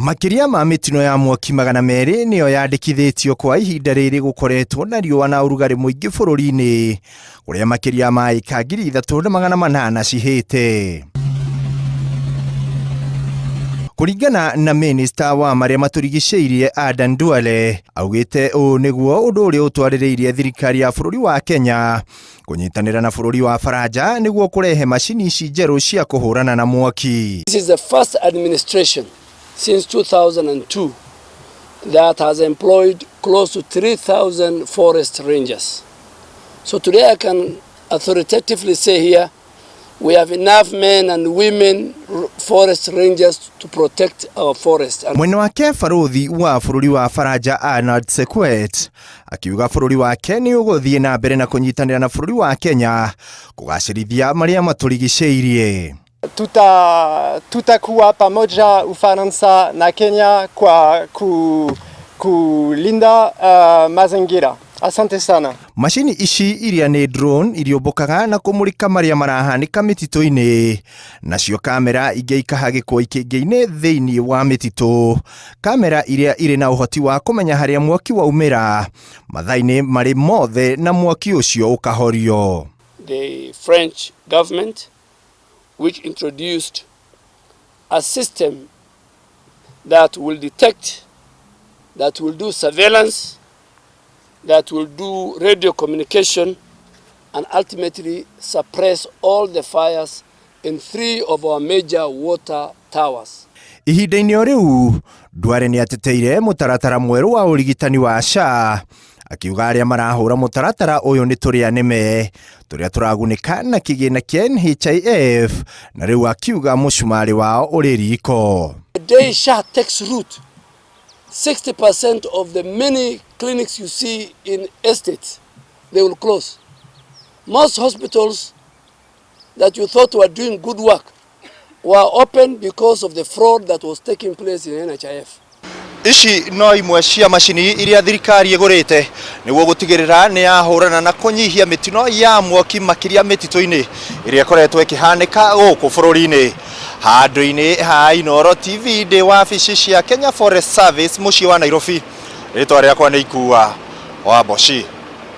Makiria ma mitino ya mwaki magana meri niyo yandikithitio kwa ihinda riri gukoretwo na riũa na urugari muingi bururi-ini uria makiria ma eka 3,800 cihite. Kuringana na Minister wa maria maturigicĩirie Adan Duale augite ũũ nĩguo ũndũ ũrĩa ũtwarĩrĩirie thirikari ya bũrũri wa Kenya kunyitanĩra na bũrũri wa Faranja nĩguo kurehe macini ici njerũ cia kuhũrana na mwaki. This is the first administration since 2002 that has employed close to 3,000 forest rangers. So today I can authoritatively say here we have enough men and women forest rangers to protect our forest. Mwena wake baruthi wa bũrũri wa Faranja Arnold Sekwet akiuga bũrũri wake nĩ ũgũthiĩ na mbere na kunyitanĩra na bũrũri wa Kenya kugacĩrithia maria maturigicĩirie. Tutakuwa pamoja Ufaransa na Kenya kwa kulinda mazingira. Asante sana. Mashini ici iria ni drone iriombokaga na kumurika maria marahanika mitito-ini. Nacio kamera ingĩ ikahagĩkwo ikĩngĩ-inĩ thĩinĩ wa mĩtitũ. Kamera iria iri na ũhoti wa kũmenya harĩa mwaki waumĩra mathaa-inĩ marĩ mothe na mwaki ũcio ũkahorio. The French government which introduced a system that will detect, that will do surveillance, that will do radio communication and ultimately suppress all the fires in 3 of our major water towers. Ihinda-inĩ o rĩu Duale nĩ ateteire mũtaratara mwerũ wa ũrigitani wa SHA akiuga arĩa marahũra mũtaratara ũyũ nĩ tũrĩa nĩme tũrĩa tũragunĩka na kĩgĩna kĩa NHIF na rĩu akiuga mũcumarĩ wao ũrĩ riko. The day SHA takes root, 60% of the many clinics you see in estates, they will close. Most hospitals that you thought were doing good work were open because of the fraud that was taking place in NHIF. Ici no imwe cia macini iria thirikari ĩgũrĩte nĩguo gũtigĩrĩra nĩ yahũrana na kũnyihia mĩtino ya mwaki makiria mĩtitũ-inĩ iria ĩkoretwo ĩkĩhanĩka gũkũ bũrũri-inĩ. Handũ-inĩ ha Inooro TV ndĩ wabici cia Kenya Forest Service mũciĩ wa Nairobi. Rĩtwa rĩakwa nĩ Ikua wa Boshi.